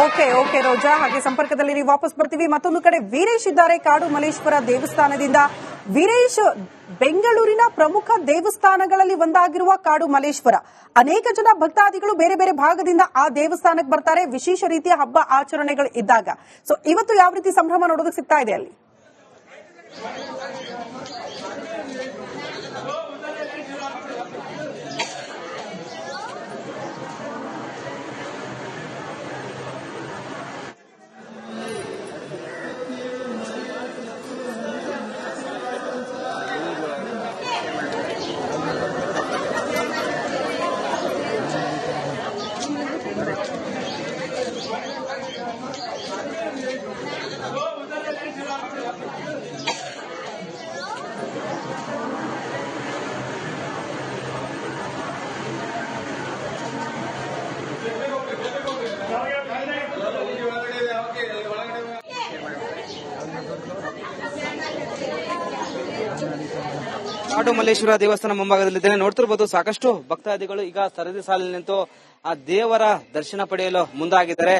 Okay ರೋಜಾ, ಹಾಗೆ ಸಂಪರ್ಕದಲ್ಲಿ ನೀವು ವಾಪಸ್ ಬರ್ತೀವಿ. ಮತ್ತೊಂದು ಕಡೆ ವೀರೇಶ್ ಇದ್ದಾರೆ ಕಾಡು ಮಲ್ಲೇಶ್ವರ ದೇವಸ್ಥಾನದಿಂದ. ವೀರೇಶ್, ಬೆಂಗಳೂರಿನ ಪ್ರಮುಖ ದೇವಸ್ಥಾನಗಳಲ್ಲಿ ಒಂದಾಗಿರುವ ಕಾಡು ಮಲ್ಲೇಶ್ವರ, ಅನೇಕ ಜನ ಭಕ್ತಾದಿಗಳು ಬೇರೆ ಬೇರೆ ಭಾಗದಿಂದ ಆ ದೇವಸ್ಥಾನಕ್ಕೆ ಬರ್ತಾರೆ ವಿಶೇಷ ರೀತಿಯ ಹಬ್ಬ ಆಚರಣೆಗಳು ಇದ್ದಾಗ. ಸೊ ಇವತ್ತು ಯಾವ ರೀತಿ ಸಂಭ್ರಮ ನೋಡೋದಕ್ಕೆ ಸಿಗ್ತಾ ಇದೆ ಅಲ್ಲಿ? ಕಾಡು ಮಲ್ಲೇಶ್ವರ ದೇವಸ್ಥಾನ ಮುಂಭಾಗದಲ್ಲಿದ್ದೇನೆ. ನೋಡ್ತಿರ್ಬೋದು, ಸಾಕಷ್ಟು ಭಕ್ತಾದಿಗಳು ಈಗ ಸರದಿ ಸಾಲಿನಲ್ಲಿ ನಿಂತು ಆ ದೇವರ ದರ್ಶನ ಪಡೆಯಲು ಮುಂದಾಗಿದ್ದಾರೆ.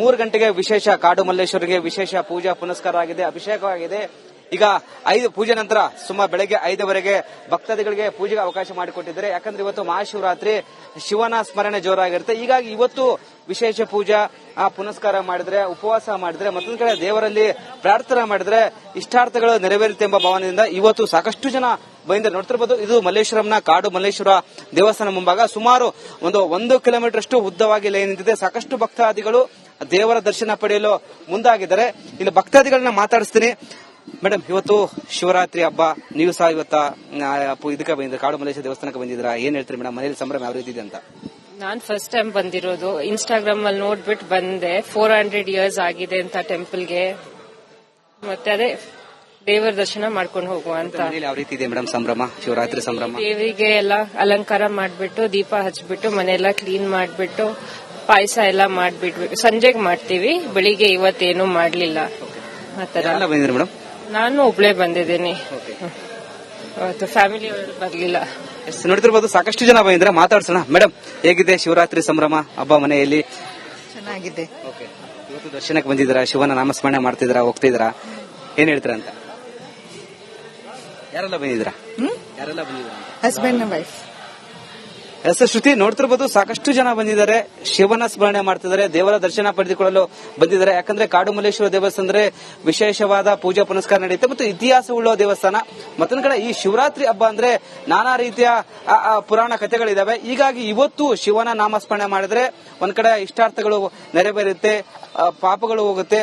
3 ಗಂಟೆಗೆ ವಿಶೇಷ ಕಾಡು ಮಲ್ಲೇಶ್ವರಿಗೆ ವಿಶೇಷ ಪೂಜಾ ಪುನಸ್ಕಾರ ಆಗಿದೆ, ಅಭಿಷೇಕವಾಗಿದೆ. ಈಗ 5 ಪೂಜೆ ನಂತರ ಬೆಳಗ್ಗೆ 5ವರೆಗೆ ಭಕ್ತಾದಿಗಳಿಗೆ ಪೂಜೆಗೆ ಅವಕಾಶ ಮಾಡಿಕೊಟ್ಟಿದ್ದಾರೆ. ಯಾಕಂದ್ರೆ ಇವತ್ತು ಮಹಾಶಿವರಾತ್ರಿ, ಶಿವನ ಸ್ಮರಣೆ ಜೋರಾಗಿರುತ್ತೆ. ಹೀಗಾಗಿ ಇವತ್ತು ವಿಶೇಷ ಪೂಜಾ ಪುನಸ್ಕಾರ ಮಾಡಿದ್ರೆ, ಉಪವಾಸ ಮಾಡಿದ್ರೆ, ಮತ್ತೊಂದು ಕಡೆ ದೇವರಲ್ಲಿ ಪ್ರಾರ್ಥನೆ ಮಾಡಿದ್ರೆ ಇಷ್ಟಾರ್ಥಗಳು ನೆರವೇರುತ್ತೆ ಎಂಬ ಭಾವನೆಯಿಂದ ಇವತ್ತು ಸಾಕಷ್ಟು ಜನ ಬಂದಿದ್ದಾರೆ. ನೋಡ್ತಿರ್ಬೋದು, ಇದು ಮಲ್ಲೇಶ್ವರಂನ ಕಾಡು ಮಲ್ಲೇಶ್ವರ ದೇವಸ್ಥಾನ ಮುಂಭಾಗ ಸುಮಾರು 1 ಕಿಲೋಮೀಟರ್ ಅಷ್ಟು ಉದ್ದವಾಗಿ ಲೈನ್ ನಿಂತಿದೆ. ಸಾಕಷ್ಟು ಭಕ್ತಾದಿಗಳು ದೇವರ ದರ್ಶನ ಪಡೆಯಲು ಮುಂದಾಗಿದ್ದಾರೆ. ಇಲ್ಲಿ ಭಕ್ತಾದಿಗಳನ್ನ ಮಾತಾಡಿಸ್ತೀನಿ. ಮೇಡಮ್, ಇವತ್ತು ಶಿವರಾತ್ರಿ ಹಬ್ಬ, ನೀವು ಸಹ ಇವತ್ತ ಇದಕ್ಕೆ ಬಂದಿದ್ದೀರಾ, ಕಾಡು ಮಲ್ಲೇಶ್ವರ ದೇವಸ್ಥಾನಕ್ಕೆ ಬಂದಿದ್ದೀರಾ. ಏನ್ ಹೇಳ್ತೀರಿ ಮೇಡಮ್, ಮನೇಲಿ ಸಂಭ್ರಮ ಯಾವ ರೀತಿ ಇದೆ ಅಂತ? ನಾನ್ ಫಸ್ಟ್ ಟೈಮ್ ಬಂದಿರೋದು. ಇನ್ಸ್ಟಾಗ್ರಾಮ್ ಅಲ್ಲಿ ನೋಡ್ಬಿಟ್ಟು ಬಂದೆ. 400 ಇಯರ್ಸ್ ಆಗಿದೆ ಅಂತ ಟೆಂಪಲ್ಗೆ. ಮತ್ತೆ ಅದೇ ದೇವರ ದರ್ಶನ ಮಾಡ್ಕೊಂಡು ಹೋಗುವ ಅಂತ. ಯಾವ ರೀತಿ ಇದೆ ಮೇಡಮ್ ಸಂಭ್ರಮ, ಶಿವರಾತ್ರಿ ಸಂಭ್ರಮ? ದೇವಿಗೆ ಎಲ್ಲ ಅಲಂಕಾರ ಮಾಡ್ಬಿಟ್ಟು, ದೀಪ ಹಚ್ಬಿಟ್ಟು, ಮನೆಯೆಲ್ಲ ಕ್ಲೀನ್ ಮಾಡ್ಬಿಟ್ಟು, ಪಾಯಸ ಎಲ್ಲ ಮಾಡ್ಬಿಟ್ಬಿಟ್ಟು ಸಂಜೆಗೆ ಮಾಡ್ತೀವಿ. ಬೆಳಿಗ್ಗೆ ಇವತ್ತೇನು ಮಾಡ್ಲಿಲ್ಲ. ಆತರ ಬಂದಿದ್ದೀರಿ ಮೇಡಮ್? ನಾನು ಒಬ್ಳೆ ಬಂದಿದ್ದೀನಿ, ಫ್ಯಾಮಿಲಿ ಬರ್ಲಿಲ್ಲ. ನೋಡ್ತಿರ್ಬೋದು, ಸಾಕಷ್ಟು ಜನ ಬಂದಿದ್ರೆ ಮಾತಾಡ್ಸೋಣ. ಮೇಡಮ್, ಹೇಗಿದೆ ಶಿವರಾತ್ರಿ ಸಂಭ್ರಮ ಹಬ್ಬ ಮನೆಯಲ್ಲಿ? ಚೆನ್ನಾಗಿದೆ. ಇವತ್ತು ದರ್ಶನಕ್ಕೆ ಬಂದಿದ್ದೀರಾ, ಶಿವನ ನಾಮಸ್ಮರಣೆ ಮಾಡ್ತಿದ್ದೀರಾ, ಹೋಗ್ತಿದ್ದೀರಾ, ಏನ್ ಹೇಳ್ತೀರಾ ಅಂತ? ಯಾರೆಲ್ಲ ಬಂದಿದ್ದೀರಾ? Husband wife. ಶ್ರುತಿ, ನೋಡ್ತಿರ್ಬೋದು, ಸಾಕಷ್ಟು ಜನ ಬಂದಿದ್ದಾರೆ, ಶಿವನ ಸ್ಮರಣೆ ಮಾಡ್ತಿದ್ದಾರೆ, ದೇವರ ದರ್ಶನ ಪಡೆದುಕೊಳ್ಳಲು ಬಂದಿದ್ದಾರೆ. ಯಾಕಂದ್ರೆ ಕಾಡು ಮಲ್ಲೇಶ್ವರ ದೇವಸ್ಥಾನ ಅಂದ್ರೆ ವಿಶೇಷವಾದ ಪೂಜಾ ಪುನಸ್ಕಾರ ನಡೆಯುತ್ತೆ ಮತ್ತು ಇತಿಹಾಸವುಳ್ಳ ದೇವಸ್ಥಾನ. ಮತ್ತೊಂದು ಕಡೆ ಈ ಶಿವರಾತ್ರಿ ಹಬ್ಬ ಅಂದ್ರೆ ನಾನಾ ರೀತಿಯ ಪುರಾಣ ಕಥೆಗಳಿದಾವೆ. ಹೀಗಾಗಿ ಇವತ್ತು ಶಿವನ ನಾಮಸ್ಮರಣೆ ಮಾಡಿದ್ರೆ ಒಂದ್ ಕಡೆ ಇಷ್ಟಾರ್ಥಗಳು ನೆರವೇರುತ್ತೆ, ಪಾಪಗಳು ಹೋಗುತ್ತೆ,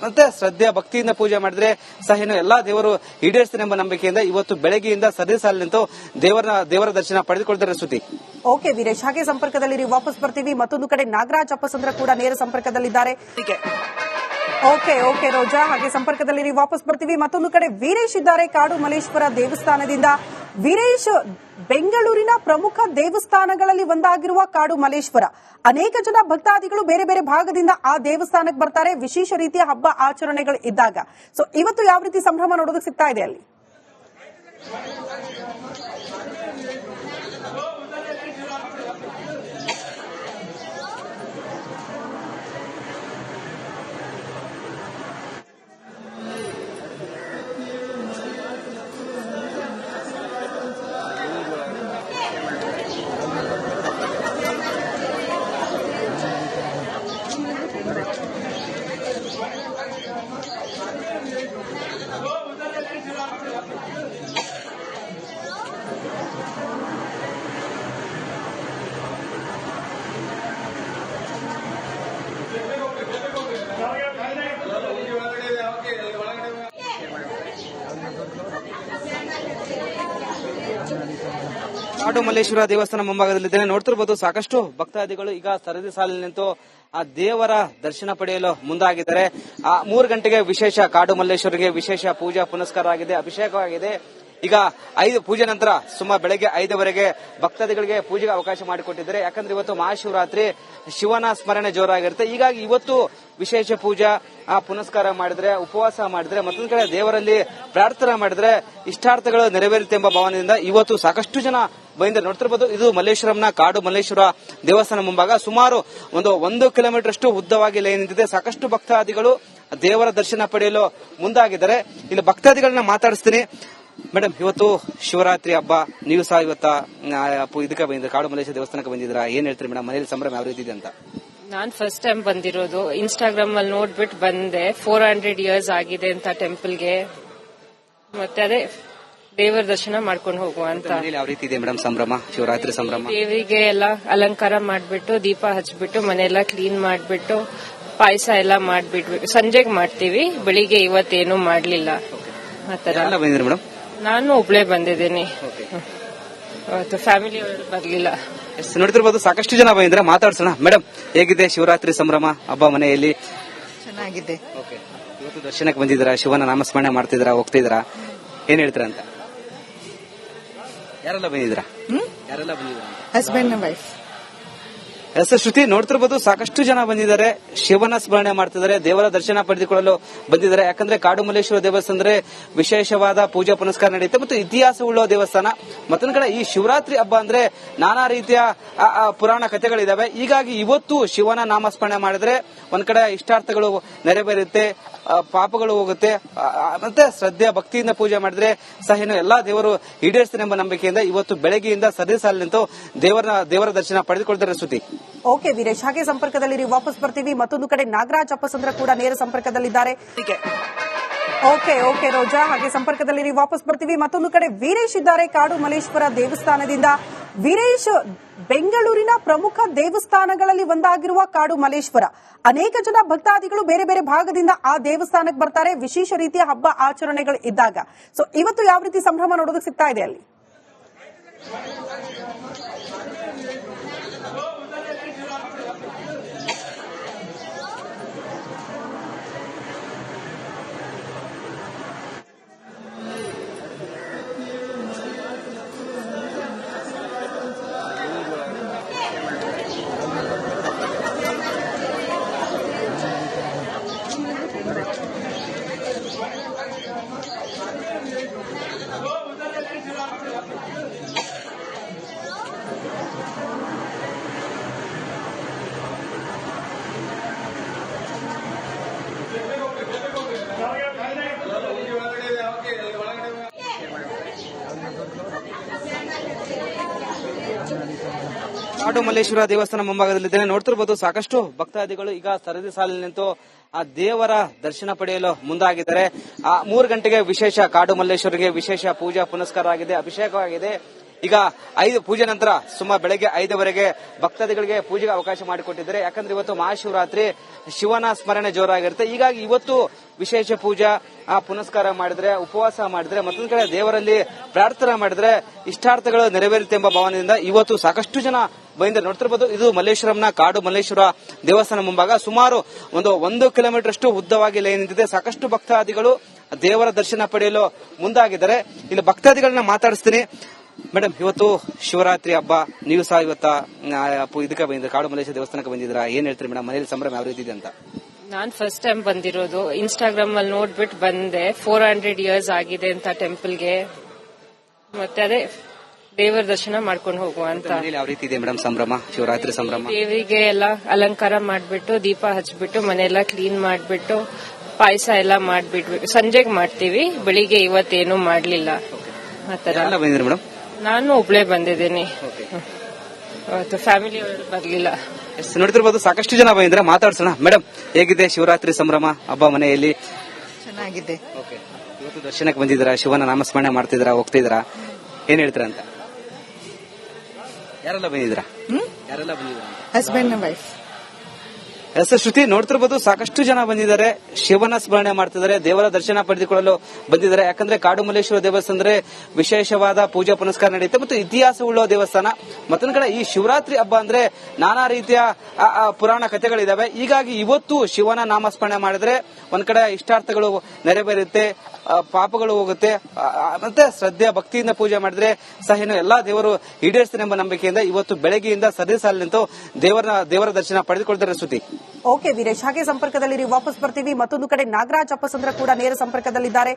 ಮತ್ತೆ ಶ್ರದ್ಧೆ ಭಕ್ತಿಯಿಂದ ಪೂಜೆ ಮಾಡಿದ್ರೆ ಸಹ ಎಲ್ಲಾ ದೇವರು ಈಡೇರಿಸ್ತಾರೆ ಎಂಬ ನಂಬಿಕೆಯಿಂದ ಇವತ್ತು ಬೆಳಗ್ಗೆಯಿಂದ ಸರದಿ ಸಾಲಿನಿಂದ ದೇವರ ದರ್ಶನ ಪಡೆದುಕೊಳ್ತಾರೆ. ಶ್ರುತಿ, ಓಕೆ ವೀರೇಶ್, ಹಾಗೆ ಸಂಪರ್ಕದಲ್ಲಿ ನೀವು ವಾಪಸ್ ಬರ್ತೀವಿ. ಮತ್ತೊಂದು ಕಡೆ ನಾಗರಾಜ್ ಅಪ್ಪಸಂದ್ರ ಕೂಡ ನೇರ ಸಂಪರ್ಕದಲ್ಲಿದ್ದಾರೆ. ಓಕೆ ರೋಜಾ, ಹಾಗೆ ಸಂಪರ್ಕದಲ್ಲಿ ನೀವು ವಾಪಸ್ ಬರ್ತೀವಿ. ಮತ್ತೊಂದು ಕಡೆ ವೀರೇಶ್ ಇದ್ದಾರೆ ಕಾಡು ಮಲ್ಲೇಶ್ವರ ದೇವಸ್ಥಾನದಿಂದ. ವೀರೇಶ್, ಬೆಂಗಳೂರಿನ ಪ್ರಮುಖ ದೇವಸ್ಥಾನಗಳಲ್ಲಿ ಒಂದಾಗಿರುವ ಕಾಡು ಮಲ್ಲೇಶ್ವರ, ಅನೇಕ ಜನ ಭಕ್ತಾದಿಗಳು ಬೇರೆ ಬೇರೆ ಭಾಗದಿಂದ ಆ ದೇವಸ್ಥಾನಕ್ಕೆ ಬರ್ತಾರೆ ವಿಶೇಷ ರೀತಿಯ ಹಬ್ಬ ಆಚರಣೆಗಳು ಇದ್ದಾಗ. ಸೊ ಇವತ್ತು ಯಾವ ರೀತಿ ಸಂಭ್ರಮ ನೋಡೋದಕ್ಕೆ ಸಿಗ್ತಾ ಇದೆ ಅಲ್ಲಿ? ಕಾಡು ಮಲ್ಲೇಶ್ವರ ದೇವಸ್ಥಾನ ಮುಂಭಾಗದಲ್ಲಿದ್ದೇನೆ. ನೋಡ್ತಿರ್ಬೋದು, ಸಾಕಷ್ಟು ಭಕ್ತಾದಿಗಳು ಈಗ ಸರದಿ ಸಾಲಿನಲ್ಲಿ ನಿಂತು ಆ ದೇವರ ದರ್ಶನ ಪಡೆಯಲು ಮುಂದಾಗಿದ್ದಾರೆ. 3 ಗಂಟೆಗೆ ವಿಶೇಷ ಕಾಡು ಮಲ್ಲೇಶ್ವರಿಗೆ ವಿಶೇಷ ಪೂಜಾ ಪುನಸ್ಕಾರ ಆಗಿದೆ, ಅಭಿಷೇಕವಾಗಿದೆ. ಈಗ 5 ಪೂಜೆ ನಂತರ ಸುಮಾರು ಬೆಳಗ್ಗೆ 5ವರೆಗೆ ಭಕ್ತಾದಿಗಳಿಗೆ ಪೂಜೆಗೆ ಅವಕಾಶ ಮಾಡಿಕೊಟ್ಟಿದ್ದಾರೆ. ಯಾಕಂದ್ರೆ ಇವತ್ತು ಮಹಾಶಿವರಾತ್ರಿ, ಶಿವನ ಸ್ಮರಣೆ ಜೋರಾಗಿರುತ್ತೆ. ಹೀಗಾಗಿ ಇವತ್ತು ವಿಶೇಷ ಪೂಜಾ ಪುನಸ್ಕಾರ ಮಾಡಿದ್ರೆ, ಉಪವಾಸ ಮಾಡಿದ್ರೆ, ಮತ್ತೊಂದು ಕಡೆ ದೇವರಲ್ಲಿ ಪ್ರಾರ್ಥನೆ ಮಾಡಿದ್ರೆ ಇಷ್ಟಾರ್ಥಗಳು ನೆರವೇರುತ್ತೆ ಎಂಬ ಭಾವನೆಯಿಂದ ಇವತ್ತು ಸಾಕಷ್ಟು ಜನ ಬಂದಿದ್ದಾರೆ. ನೋಡ್ತಿರ್ಬೋದು, ಇದು ಮಲ್ಲೇಶ್ವರಂನ ಕಾಡು ಮಲ್ಲೇಶ್ವರ ದೇವಸ್ಥಾನ ಮುಂಭಾಗ ಸುಮಾರು 1 ಕಿಲೋಮೀಟರ್ ಅಷ್ಟು ಉದ್ದವಾಗಿ ಲೈನ್ ನಿಂತಿದೆ. ಸಾಕಷ್ಟು ಭಕ್ತಾದಿಗಳು ದೇವರ ದರ್ಶನ ಪಡೆಯಲು ಮುಂದಾಗಿದ್ದಾರೆ. ಇಲ್ಲಿ ಭಕ್ತಾದಿಗಳನ್ನ ಮಾತಾಡಿಸ್ತೀನಿ. ಮೇಡಮ್, ಇವತ್ತು ಶಿವರಾತ್ರಿ ಹಬ್ಬ, ನೀವು ಸಹ ಇವತ್ತ ಇದಕ್ಕೆ ಬಂದಿದ್ದೀರಾ, ಕಾಡು ಮಲ್ಲೇಶ್ವರ ದೇವಸ್ಥಾನಕ್ಕೆ ಬಂದಿದ್ದೀರಾ. ಏನ್ ಹೇಳ್ತೀರಿ ಮೇಡಮ್, ಮನೇಲಿ ಸಂಭ್ರಮ ಯಾವ ರೀತಿ ಇದೆ ಅಂತ? ನಾನ್ ಫಸ್ಟ್ ಟೈಮ್ ಬಂದಿರೋದು. ಇನ್ಸ್ಟಾಗ್ರಾಮ್ ಅಲ್ಲಿ ನೋಡ್ಬಿಟ್ಟು ಬಂದೆ. 400 ಇಯರ್ಸ್ ಆಗಿದೆ ಅಂತ ಟೆಂಪಲ್ಗೆ. ಮತ್ತೆ ಅದೇ ದೇವರ ದರ್ಶನ ಮಾಡ್ಕೊಂಡು ಹೋಗುವ ಅಂತ. ಯಾವ ರೀತಿ ಇದೆ ಮೇಡಮ್ ಸಂಭ್ರಮ, ಶಿವರಾತ್ರಿ ಸಂಭ್ರಮ? ದೇವಿಗೆ ಎಲ್ಲ ಅಲಂಕಾರ ಮಾಡ್ಬಿಟ್ಟು, ದೀಪ ಹಚ್ಬಿಟ್ಟು, ಮನೆಯೆಲ್ಲ ಕ್ಲೀನ್ ಮಾಡ್ಬಿಟ್ಟು, ಪಾಯಸ ಎಲ್ಲ ಮಾಡ್ಬಿಟ್ಬಿಟ್ಟು ಸಂಜೆಗೆ ಮಾಡ್ತೀವಿ. ಬೆಳಿಗ್ಗೆ ಇವತ್ತೇನು ಮಾಡ್ಲಿಲ್ಲ. ಆತರ ಬಂದಿದ್ದೀರಿ ಮೇಡಮ್? ನಾನು ಒಬ್ಳೆ ಬಂದಿದ್ದೀನಿ, ಫ್ಯಾಮಿಲಿ ಬರ್ಲಿಲ್ಲ. ನೋಡ್ತಿರ್ಬೋದು, ಸಾಕಷ್ಟು ಜನ ಬಂದಿದ್ರೆ ಮಾತಾಡ್ಸೋಣ. ಮೇಡಮ್, ಹೇಗಿದೆ ಶಿವರಾತ್ರಿ ಸಂಭ್ರಮ ಹಬ್ಬ ಮನೆಯಲ್ಲಿ? ಚೆನ್ನಾಗಿದೆ. ಇವತ್ತು ದರ್ಶನಕ್ಕೆ ಬಂದಿದ್ದೀರಾ, ಶಿವನ ನಾಮಸ್ಮರಣೆ ಮಾಡ್ತಿದ್ದೀರಾ, ಹೋಗ್ತಿದ್ದೀರಾ, ಏನ್ ಹೇಳ್ತೀರಾ ಅಂತ? ಯಾರೆಲ್ಲ ಬಂದಿದ್ದೀರಾ? Husband wife. ಶ್ರುತಿ, ನೋಡ್ತಿರ್ಬೋದು, ಸಾಕಷ್ಟು ಜನ ಬಂದಿದ್ದಾರೆ, ಶಿವನ ಸ್ಮರಣೆ ಮಾಡ್ತಿದ್ದಾರೆ, ದೇವರ ದರ್ಶನ ಪಡೆದುಕೊಳ್ಳಲು ಬಂದಿದ್ದಾರೆ. ಯಾಕಂದ್ರೆ ಕಾಡು ಮಲ್ಲೇಶ್ವರ ದೇವಸ್ಥಾನ ಅಂದ್ರೆ ವಿಶೇಷವಾದ ಪೂಜಾ ಪುನಸ್ಕಾರ ನಡೆಯುತ್ತೆ ಮತ್ತು ಇತಿಹಾಸವುಳ್ಳ ದೇವಸ್ಥಾನ. ಮತ್ತೊಂದು ಕಡೆ ಈ ಶಿವರಾತ್ರಿ ಹಬ್ಬ ಅಂದ್ರೆ ನಾನಾ ರೀತಿಯ ಪುರಾಣ ಕಥೆಗಳಿದಾವೆ. ಹೀಗಾಗಿ ಇವತ್ತು ಶಿವನ ನಾಮಸ್ಮರಣೆ ಮಾಡಿದ್ರೆ ಒಂದ್ ಕಡೆ ಇಷ್ಟಾರ್ಥಗಳು ನೆರವೇರುತ್ತೆ, ಪಾಪಗಳು ಹೋಗುತ್ತೆ, ಮತ್ತೆ ಶ್ರದ್ಧೆ ಭಕ್ತಿಯಿಂದ ಪೂಜೆ ಮಾಡಿದ್ರೆ ಸಹ ಎಲ್ಲಾ ದೇವರು ಈಡೇರಿಸ್ತಾರೆ ಎಂಬ ನಂಬಿಕೆಯಿಂದ ಇವತ್ತು ಬೆಳಗ್ಗೆಯಿಂದ ಸರದಿ ಸಾಲಿನಂತೂ ದೇವರ ದರ್ಶನ ಪಡೆದುಕೊಳ್ತಾರೆ. ಶ್ರುತಿ, ಓಕೆ ವೀರೇಶ್, ಹಾಗೆ ಸಂಪರ್ಕದಲ್ಲಿ ವಾಪಸ್ ಬರ್ತೀವಿ. ಮತ್ತೊಂದು ಕಡೆ ನಾಗರಾಜ್ ಅಪ್ಪಸಂದ್ರ ಕೂಡ ನೇರ ಸಂಪರ್ಕದಲ್ಲಿದ್ದಾರೆ. ಓಕೆ ರೋಜಾ, ಹಾಗೆ ಸಂಪರ್ಕದಲ್ಲಿ ವಾಪಸ್ ಬರ್ತೀವಿ. ಮತ್ತೊಂದು ಕಡೆ ವೀರೇಶ್ ಇದ್ದಾರೆ ಕಾಡು ಮಲ್ಲೇಶ್ವರ ದೇವಸ್ಥಾನದಿಂದ. ವೀರೇಶ್, ಬೆಂಗಳೂರಿನ ಪ್ರಮುಖ ದೇವಸ್ಥಾನಗಳಲ್ಲಿ ಒಂದಾಗಿರುವ ಕಾಡು ಮಲ್ಲೇಶ್ವರ, ಅನೇಕ ಜನ ಭಕ್ತಾದಿಗಳು ಬೇರೆ ಬೇರೆ ಭಾಗದಿಂದ ಆ ದೇವಸ್ಥಾನಕ್ಕೆ ಬರ್ತಾರೆ ವಿಶೇಷ ರೀತಿಯ ಹಬ್ಬ ಆಚರಣೆಗಳು ಇದ್ದಾಗ. ಸೊ ಇವತ್ತು ಯಾವ ರೀತಿ ಸಂಭ್ರಮ ನೋಡೋದಕ್ಕೆ ಸಿಗ್ತಾ ಇದೆ ಅಲ್ಲಿ? ಕಾಡು ಮಲ್ಲೇಶ್ವರ ದೇವಸ್ಥಾನ ಮುಂಭಾಗದಲ್ಲಿದ್ದೇನೆ. ನೋಡ್ತಿರ್ಬೋದು, ಸಾಕಷ್ಟು ಭಕ್ತಾದಿಗಳು ಈಗ ಸರದಿ ಸಾಲಿನಲ್ಲಿ ನಿಂತು ಆ ದೇವರ ದರ್ಶನ ಪಡೆಯಲು ಮುಂದಾಗಿದ್ದಾರೆ. 3 ಗಂಟೆಗೆ ವಿಶೇಷ ಕಾಡು ಮಲ್ಲೇಶ್ವರಿಗೆ ವಿಶೇಷ ಪೂಜಾ ಪುನಸ್ಕಾರ ಆಗಿದೆ, ಅಭಿಷೇಕವಾಗಿದೆ. ಈಗ 5 ಪೂಜೆ ನಂತರ ಸುಮಾರು ಬೆಳಗ್ಗೆ 5ವರೆಗೆ ಭಕ್ತಾದಿಗಳಿಗೆ ಪೂಜೆಗೆ ಅವಕಾಶ ಮಾಡಿಕೊಟ್ಟಿದ್ದಾರೆ. ಯಾಕಂದ್ರೆ ಇವತ್ತು ಮಹಾಶಿವರಾತ್ರಿ, ಶಿವನ ಸ್ಮರಣೆ ಜೋರಾಗಿರುತ್ತೆ. ಹೀಗಾಗಿ ಇವತ್ತು ವಿಶೇಷ ಪೂಜಾ ಪುನಸ್ಕಾರ ಮಾಡಿದ್ರೆ, ಉಪವಾಸ ಮಾಡಿದ್ರೆ, ಮತ್ತೊಂದು ಕಡೆ ದೇವರಲ್ಲಿ ಪ್ರಾರ್ಥನೆ ಮಾಡಿದ್ರೆ ಇಷ್ಟಾರ್ಥಗಳು ನೆರವೇರುತ್ತೆ ಎಂಬ ಭಾವನೆಯಿಂದ ಇವತ್ತು ಸಾಕಷ್ಟು ಜನ ಬಂದಿದ್ದಾರೆ. ನೋಡ್ತಿರ್ಬೋದು, ಇದು ಮಲ್ಲೇಶ್ವರಂನ ಕಾಡು ಮಲ್ಲೇಶ್ವರ ದೇವಸ್ಥಾನ ಮುಂಭಾಗ ಸುಮಾರು 1 ಕಿಲೋಮೀಟರ್ ಅಷ್ಟು ಉದ್ದವಾಗಿ ಲೈನ್ ನಿಂತಿದೆ. ಸಾಕಷ್ಟು ಭಕ್ತಾದಿಗಳು ದೇವರ ದರ್ಶನ ಪಡೆಯಲು ಮುಂದಾಗಿದ್ದಾರೆ. ಇಲ್ಲಿ ಭಕ್ತಾದಿಗಳನ್ನ ಮಾತಾಡಿಸ್ತೀನಿ. ಮೇಡಮ್, ಇವತ್ತು ಶಿವರಾತ್ರಿ ಹಬ್ಬ, ನೀವು ಸಹ ಇವತ್ತ ಇದಕ್ಕೆ ಬಂದಿದ್ದೀರಾ, ಕಾಡು ಮಲ್ಲೇಶ್ವರ ದೇವಸ್ಥಾನಕ್ಕೆ ಬಂದಿದ್ದೀರಾ. ಏನ್ ಹೇಳ್ತೀರಿ ಮೇಡಮ್, ಮನೇಲಿ ಸಂಭ್ರಮ ಯಾವ ರೀತಿ ಇದೆ ಅಂತ? ನಾನ್ ಫಸ್ಟ್ ಟೈಮ್ ಬಂದಿರೋದು. ಇನ್ಸ್ಟಾಗ್ರಾಮ್ ಅಲ್ಲಿ ನೋಡ್ಬಿಟ್ಟು ಬಂದೆ. 400 ಇಯರ್ಸ್ ಆಗಿದೆ ಅಂತ ಟೆಂಪಲ್ಗೆ. ಮತ್ತೆ ಅದೇ ದೇವರ ದರ್ಶನ ಮಾಡ್ಕೊಂಡು ಹೋಗುವ ಅಂತ. ಯಾವ ರೀತಿ ಇದೆ ಮೇಡಮ್ ಸಂಭ್ರಮ, ಶಿವರಾತ್ರಿ ಸಂಭ್ರಮ? ದೇವಿಗೆ ಎಲ್ಲ ಅಲಂಕಾರ ಮಾಡ್ಬಿಟ್ಟು, ದೀಪ ಹಚ್ಬಿಟ್ಟು, ಮನೆಯೆಲ್ಲ ಕ್ಲೀನ್ ಮಾಡ್ಬಿಟ್ಟು, ಪಾಯಸ ಎಲ್ಲ ಮಾಡ್ಬಿಟ್ಬಿಟ್ಟು ಸಂಜೆಗೆ ಮಾಡ್ತೀವಿ. ಬೆಳಿಗ್ಗೆ ಇವತ್ತೇನು ಮಾಡ್ಲಿಲ್ಲ. ಆತರ ಬಂದಿದ್ದೀರಿ ಮೇಡಮ್? ನಾನು ಒಬ್ಳೆ ಬಂದಿದ್ದೀನಿ, ಫ್ಯಾಮಿಲಿ ಬರ್ಲಿಲ್ಲ. ನೋಡ್ತಿರ್ಬೋದು, ಸಾಕಷ್ಟು ಜನ ಬಂದಿದ್ರೆ ಮಾತಾಡ್ಸೋಣ. ಮೇಡಮ್, ಹೇಗಿದೆ ಶಿವರಾತ್ರಿ ಸಂಭ್ರಮ ಹಬ್ಬ ಮನೆಯಲ್ಲಿ? ಚೆನ್ನಾಗಿದೆ. ಇವತ್ತು ದರ್ಶನಕ್ಕೆ ಬಂದಿದ್ದೀರಾ, ಶಿವನ ನಾಮಸ್ಮರಣೆ ಮಾಡ್ತಿದ್ದೀರಾ, ಹೋಗ್ತಿದ್ದೀರಾ, ಏನ್ ಹೇಳ್ತೀರಾ ಅಂತ? ಯಾರೆಲ್ಲ ಬಂದಿದ್ದೀರಾ? Husband wife. ಎಸ್ ಶ್ರುತಿ ನೋಡ್ತಿರ್ಬೋದು, ಸಾಕಷ್ಟು ಜನ ಬಂದಿದ್ದಾರೆ, ಶಿವನ ಸ್ಮರಣೆ ಮಾಡ್ತಿದ್ದಾರೆ, ದೇವರ ದರ್ಶನ ಪಡೆದುಕೊಳ್ಳಲು ಬಂದಿದ್ದಾರೆ. ಯಾಕಂದ್ರೆ ಕಾಡು ಮಲ್ಲೇಶ್ವರ ದೇವಸ್ಥಾನ ಅಂದ್ರೆ ವಿಶೇಷವಾದ ಪೂಜಾ ಪುನಸ್ಕಾರ ನಡೆಯುತ್ತೆ ಮತ್ತು ಇತಿಹಾಸವುಳ್ಳ ದೇವಸ್ಥಾನ. ಮತ್ತೊಂದ್ ಕಡೆ ಈ ಶಿವರಾತ್ರಿ ಹಬ್ಬ ಅಂದ್ರೆ ನಾನಾ ರೀತಿಯ ಪುರಾಣ ಕಥೆಗಳಿದಾವೆ. ಹೀಗಾಗಿ ಇವತ್ತು ಶಿವನ ನಾಮಸ್ಮರಣೆ ಮಾಡಿದ್ರೆ ಒಂದ್ ಕಡೆ ಇಷ್ಟಾರ್ಥಗಳು ನೆರವೇರುತ್ತೆ, ಪಾಪಗಳು ಹೋಗುತ್ತೆ, ಮತ್ತೆ ಶ್ರದ್ಧೆ ಭಕ್ತಿಯಿಂದ ಪೂಜೆ ಮಾಡಿದ್ರೆ ಸಹ ಎಲ್ಲಾ ದೇವರು ಈಡೇರಿಸ್ತಾರೆ ಎಂಬ ನಂಬಿಕೆಯಿಂದ ಇವತ್ತು ಬೆಳಗ್ಗೆಯಿಂದ ಸರದಿ ಸಾಲಿನಿಂದ ದೇವರ ದರ್ಶನ ಪಡೆದುಕೊಳ್ತಾರೆ. ಶ್ರುತಿ, ಓಕೆ ವೀರೇಶ್, ಹಾಗೆ ಸಂಪರ್ಕದಲ್ಲಿ ವಾಪಸ್ ಬರ್ತೀವಿ. ಮತ್ತೊಂದು ಕಡೆ ನಾಗರಾಜ್ ಅಪ್ಪಸಂದ್ರ ಕೂಡ ನೇರ ಸಂಪರ್ಕದಲ್ಲಿದ್ದಾರೆ.